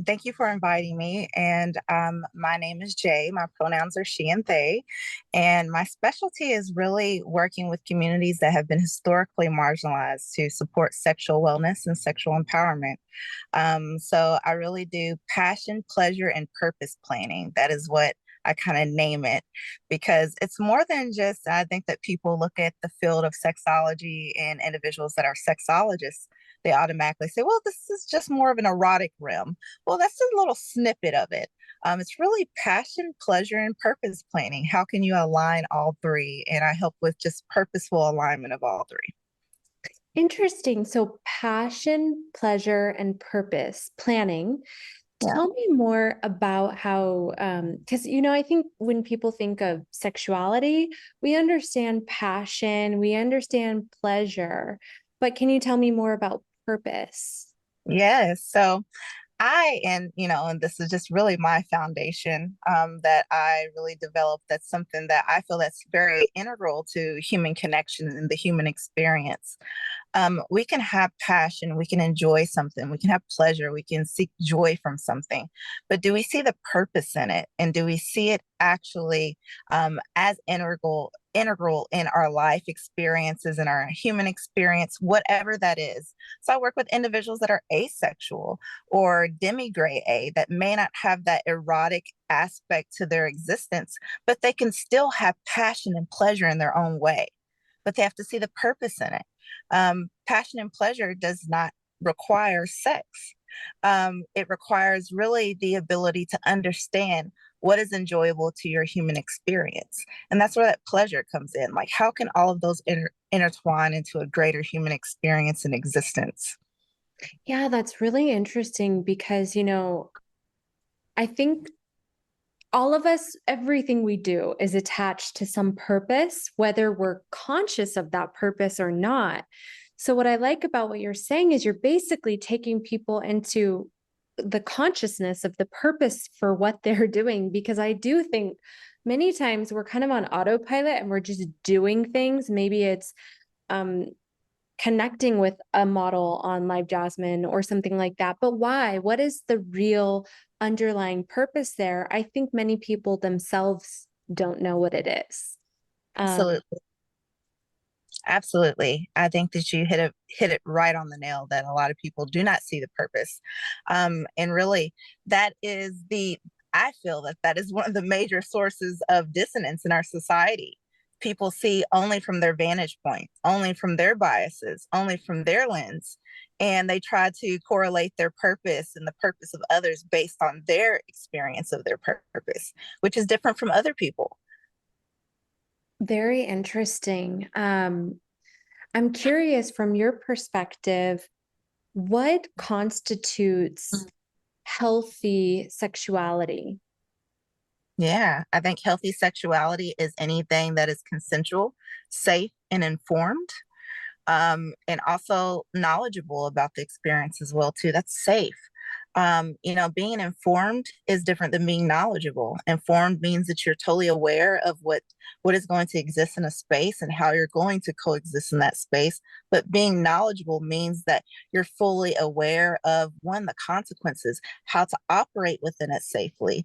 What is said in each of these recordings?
Thank you for inviting me. And my name is Jay. My pronouns are she and they. And my specialty is really working with communities that have been historically marginalized to support sexual wellness and sexual empowerment. So I really do passion, pleasure, and purpose planning. That is what I kind of name it because it's more than just, I think that people look at the field of sexology and individuals that are sexologists, they automatically say, well, this is just more of an erotic realm. Well, that's a little snippet of it. It's really passion, pleasure, and purpose planning. How can you align all three? And I help with just purposeful alignment of all three. Interesting. So passion, pleasure, and purpose planning. Yeah. Tell me more about how, because, I think when people think of sexuality, we understand passion, we understand pleasure, but can you tell me more about purpose? Yes. So and this is just really my foundation that I really developed. That's something that I feel that's very integral to human connection and the human experience. We can have passion, we can enjoy something, we can have pleasure, we can seek joy from something, but do we see the purpose in it? And do we see it actually as integral in our life experiences and our human experience, whatever that is? So I work with individuals that are asexual or demi-gray A that may not have that erotic aspect to their existence, but they can still have passion and pleasure in their own way. But they have to see the purpose in it. Passion and pleasure does not require sex. It requires really the ability to understand what is enjoyable to your human experience. And that's where that pleasure comes in. Like, how can all of those intertwine into a greater human experience and existence? Yeah, that's really interesting because, I think all of us, everything we do is attached to some purpose, whether we're conscious of that purpose or not. So, what I like about what you're saying is you're basically taking people into the consciousness of the purpose for what they're doing. Because I do think many times we're kind of on autopilot and we're just doing things. Maybe it's um, connecting with a model on LiveJasmin or something like that. But why? What is the real underlying purpose there? I think many people themselves don't know what it is. Absolutely. Absolutely. I think that you hit it right on the nail that a lot of people do not see the purpose. And really that is I feel that that is one of the major sources of dissonance in our society. People see only from their vantage point, only from their biases, only from their lens, and they try to correlate their purpose and the purpose of others based on their experience of their purpose, which is different from other people. Very interesting. I'm curious from your perspective, what constitutes healthy sexuality? Yeah, I think healthy sexuality is anything that is consensual, safe, and informed, and also knowledgeable about the experience as well too. That's safe. Being informed is different than being knowledgeable. Informed means that you're totally aware of what is going to exist in a space and how you're going to coexist in that space. But being knowledgeable means that you're fully aware of one, the consequences, how to operate within it safely,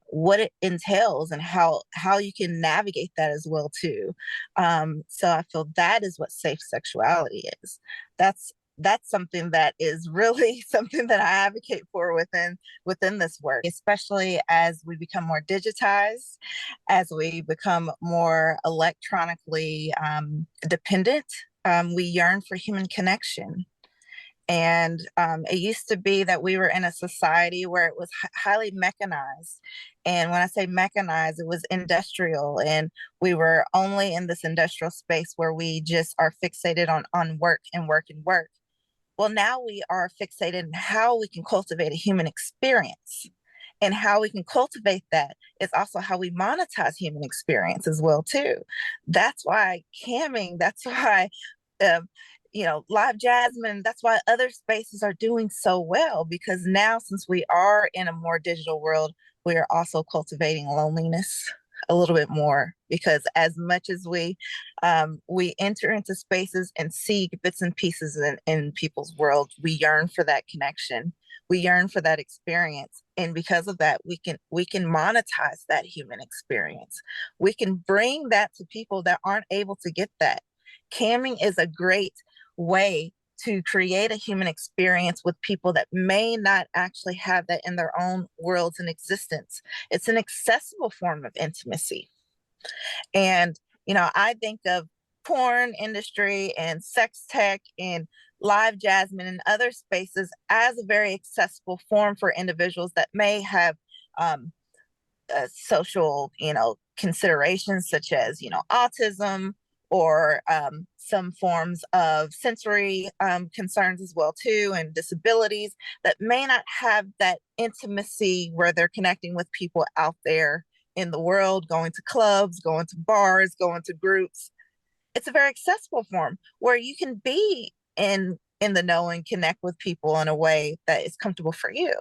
what it entails, and how you can navigate that as well too. So I feel that is what safe sexuality is. That's something that is really something that I advocate for within this work, especially as we become more digitized, as we become more electronically dependent. We yearn for human connection. And it used to be that we were in a society where it was highly mechanized. And when I say mechanized, it was industrial. And we were only in this industrial space where we just are fixated on work and work and work. Well, now we are fixated in how we can cultivate a human experience. And how we can cultivate that is also how we monetize human experience as well, too. That's why camming, that's why um, LiveJasmin, that's why other spaces are doing so well, because now since we are in a more digital world, we are also cultivating loneliness a little bit more, because as much as we enter into spaces and see bits and pieces in people's world, we yearn for that connection. We yearn for that experience. And because of that, we can monetize that human experience. We can bring that to people that aren't able to get that. Camming is a great way to create a human experience with people that may not actually have that in their own worlds and existence. It's an accessible form of intimacy. And, I think of porn industry and sex tech and LiveJasmin and other spaces as a very accessible form for individuals that may have um, social, considerations such as, autism or some forms of sensory concerns as well too, and disabilities that may not have that intimacy where they're connecting with people out there in the world, going to clubs, going to bars, going to groups. It's a very accessible form where you can be in the know and connect with people in a way that is comfortable for you,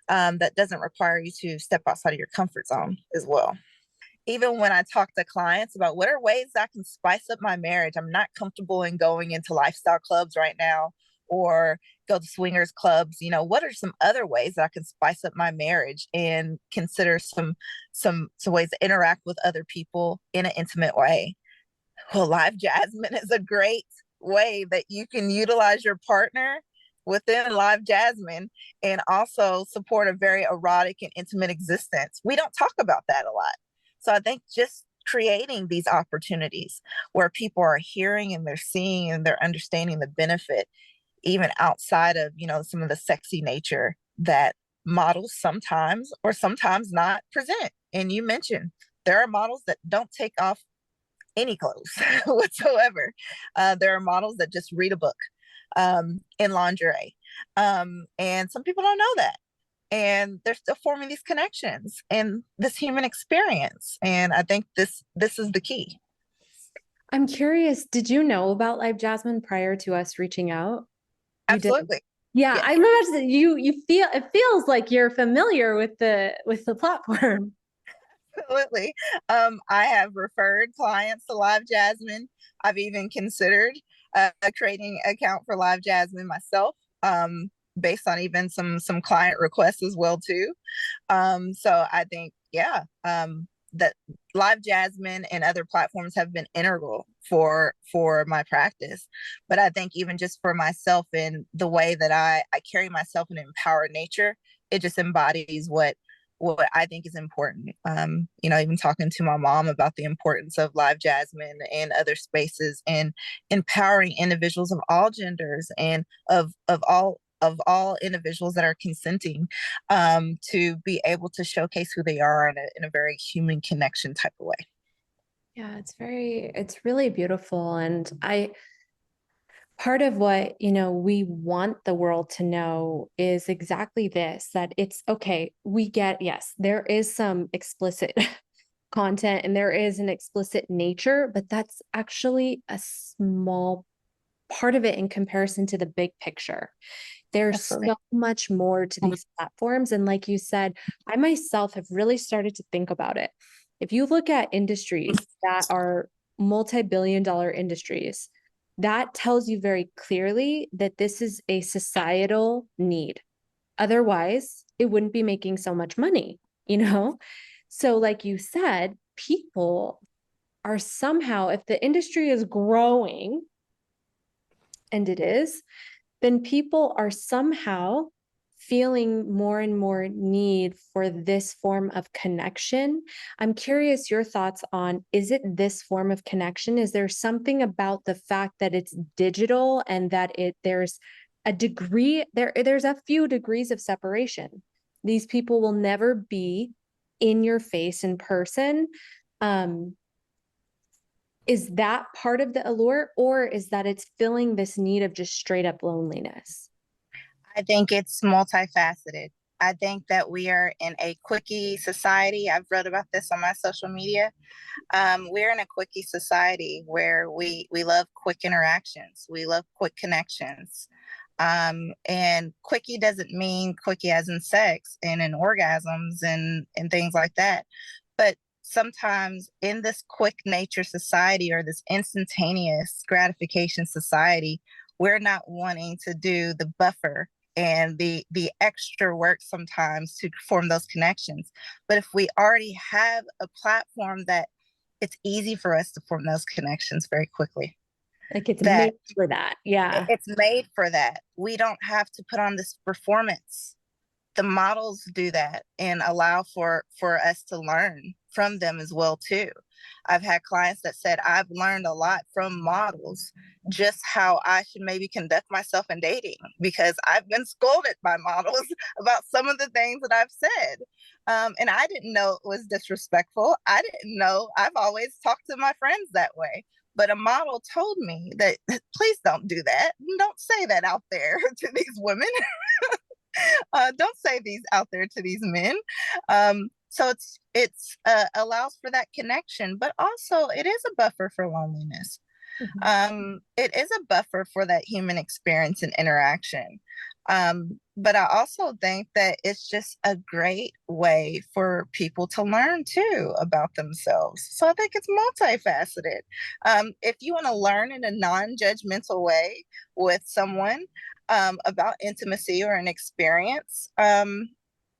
that doesn't require you to step outside of your comfort zone as well. Even when I talk to clients about what are ways I can spice up my marriage, I'm not comfortable in going into lifestyle clubs right now or go to swingers clubs. What are some other ways that I can spice up my marriage and consider some ways to interact with other people in an intimate way? Well, LiveJasmin is a great way that you can utilize your partner within LiveJasmin and also support a very erotic and intimate existence. We don't talk about that a lot. So I think just creating these opportunities where people are hearing and they're seeing and they're understanding the benefit, even outside of, some of the sexy nature that models sometimes or sometimes not present. And you mentioned there are models that don't take off any clothes whatsoever. There are models that just read a book in lingerie. And some people don't know that. And they're still forming these connections and this human experience. And I think this is the key. I'm curious, did you know about LiveJasmin prior to us reaching out? You did. Absolutely. Yeah, Yes, I love that you feel it feels like you're familiar with the platform. absolutely. I have referred clients to LiveJasmin. I've even considered creating an account for LiveJasmin myself, based on even some client requests as well too. So I think, yeah, that LiveJasmin and other platforms have been integral for my practice. But I think even just for myself and the way that I carry myself in an empowered nature, it just embodies what I think is important. Even talking to my mom about the importance of LiveJasmin and other spaces and empowering individuals of all genders and of all individuals that are consenting, to be able to showcase who they are in a very human connection type of way. Yeah, it's really beautiful. And part of what, we want the world to know is exactly this, that it's okay. We get, yes, there is some explicit content and there is an explicit nature, but that's actually a small part of it in comparison to the big picture. There's Absolutely. so much more to these platforms. And like you said, I myself have really started to think about it. If you look at industries that are multi-billion dollar industries, that tells you very clearly that this is a societal need. Otherwise, it wouldn't be making so much money, you know? So, like you said, people are somehow, if the industry is growing, and it is, then people are somehow feeling more and more need for this form of connection. I'm curious your thoughts on, is it this form of connection? Is there something about the fact that it's digital and that there's a degree there's a few degrees of separation. These people will never be in your face in person. Um, is that part of the allure, or is that it's filling this need of just straight up loneliness? I think it's multifaceted. I think that we are in a quickie society. I've wrote about this on my social media. We're in a quickie society where we love quick interactions. We love quick connections. And quickie doesn't mean quickie as in sex and in orgasms and things like that. But sometimes in this quick nature society or this instantaneous gratification society, we're not wanting to do the buffer and the extra work sometimes to form those connections. But if we already have a platform that it's easy for us to form those connections very quickly, Like it's that made for that. Yeah. it's made for that. We don't have to put on this performance. The models do that and allow for us to learn from them as well too. I've had clients that said I've learned a lot from models, just how I should maybe conduct myself in dating, because I've been scolded by models about some of the things that I've said. And I didn't know it was disrespectful. I didn't know. I've always talked to my friends that way, but a model told me that please don't do that, don't say that out there to these women. Don't say these out there to these men. So it's allows for that connection, but also it is a buffer for loneliness. Mhm. It is a buffer for that human experience and interaction. But I also think that it's just a great way for people to learn too about themselves. So I think it's multifaceted. If you want to learn in a non-judgmental way with someone about intimacy or an experience,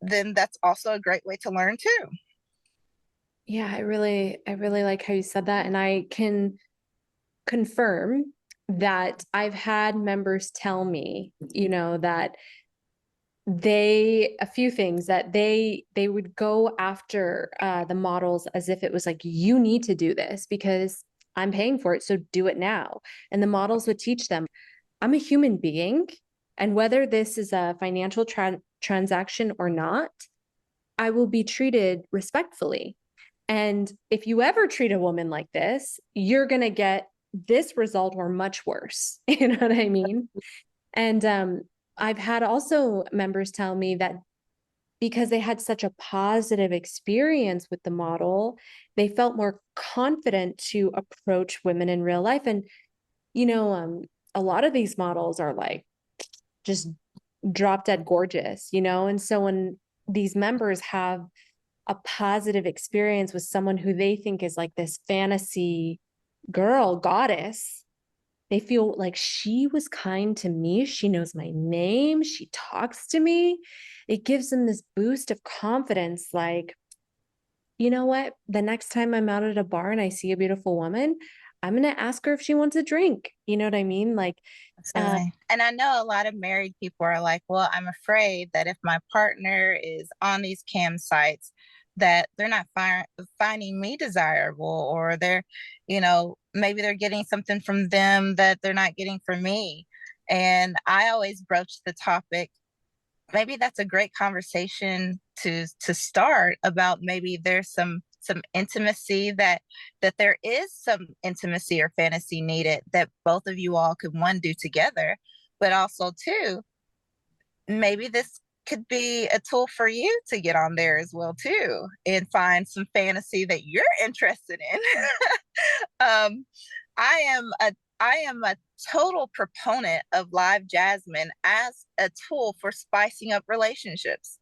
then that's also a great way to learn too. Yeah, I really like how you said that. And I can confirm that I've had members tell me, that a few things that they would go after the models as if it was like, you need to do this because I'm paying for it, so do it now. And the models would teach them, I'm a human being, and whether this is a financial transaction or not, I will be treated respectfully. And if you ever treat a woman like this, you're going to get this result or much worse. You know what I mean? And I've had also members tell me that because they had such a positive experience with the model, they felt more confident to approach women in real life. And, you know, um, a lot of these models are like just drop dead gorgeous, And so when these members have a positive experience with someone who they think is like this fantasy girl goddess, they feel like she was kind to me. She knows my name. She talks to me. It gives them this boost of confidence. Like, you know what? The next time I'm out at a bar and I see a beautiful woman, I'm going to ask her if she wants a drink. You know what I mean? Like, uh, Absolutely. And I know a lot of married people are like, well, I'm afraid that if my partner is on these cam sites, that they're not finding me desirable, or they're, maybe they're getting something from them that they're not getting from me. And I always broach the topic. Maybe that's a great conversation to start about, maybe there's some intimacy, that there is some intimacy or fantasy needed that both of you all could, one, do together, but also two, maybe this could be a tool for you to get on there as well too, and find some fantasy that you're interested in. um, I am a total proponent of LiveJasmin as a tool for spicing up relationships.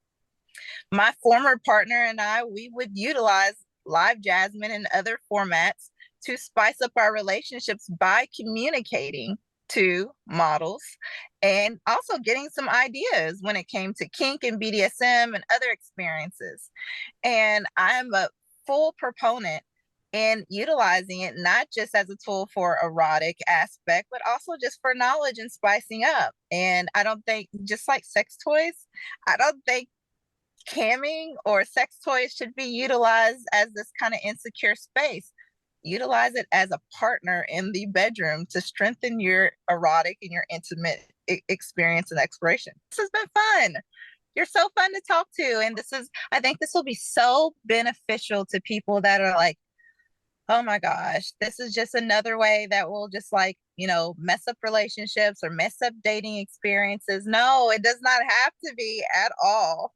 My former partner and I, we would utilize LiveJasmin and other formats to spice up our relationships by communicating to models and also getting some ideas when it came to kink and BDSM and other experiences. And I'm a full proponent in utilizing it, not just as a tool for erotic aspect, but also just for knowledge and spicing up. And I don't think, just like sex toys, I don't think camming or sex toys should be utilized as this kind of insecure space. Utilize it as a partner in the bedroom to strengthen your erotic and your intimate experience and exploration. This has been fun. You're so fun to talk to. And I think this will be so beneficial to people that are like, oh my gosh, this is just another way that will just, like, mess up relationships or mess up dating experiences. No, it does not have to be at all.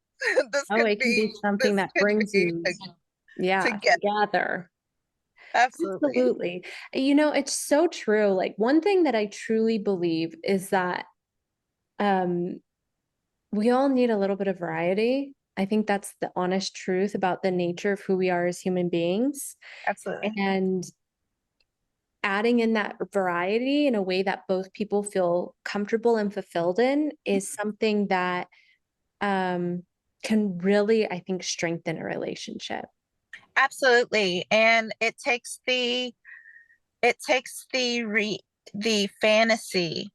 this oh, could it can be, be something this that could brings be you, yeah, together. together. Absolutely. Absolutely. It's so true. Like one thing that I truly believe is that um we all need a little bit of variety. I think that's the honest truth about the nature of who we are as human beings. Absolutely. And adding in that variety in a way that both people feel comfortable and fulfilled in is something that can really, I think, strengthen a relationship. Absolutely. And it takes the fantasy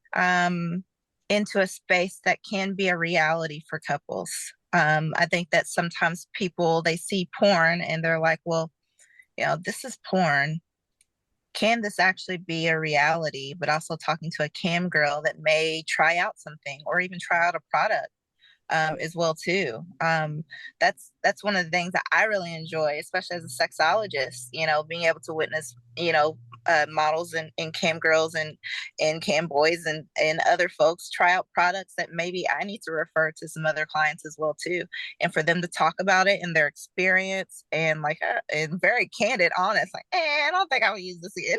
into a space that can be a reality for couples. I think that sometimes people they see porn and they're like, well, this is porn. Can this actually be a reality? But also talking to a cam girl that may try out something or even try out a product as well too. That's one of the things that I really enjoy, especially as a sexologist. Being able to witness, models and cam girls and cam boys and other folks try out products that maybe I need to refer to some other clients as well too, and for them to talk about it and their experience and like and very candid, honest, like, I don't think I would use this again.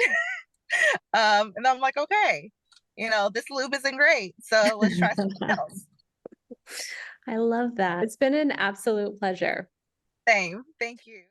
And I'm like, okay, this lube isn't great, so let's try something else. I love that. It's been an absolute pleasure. Same. Thank you.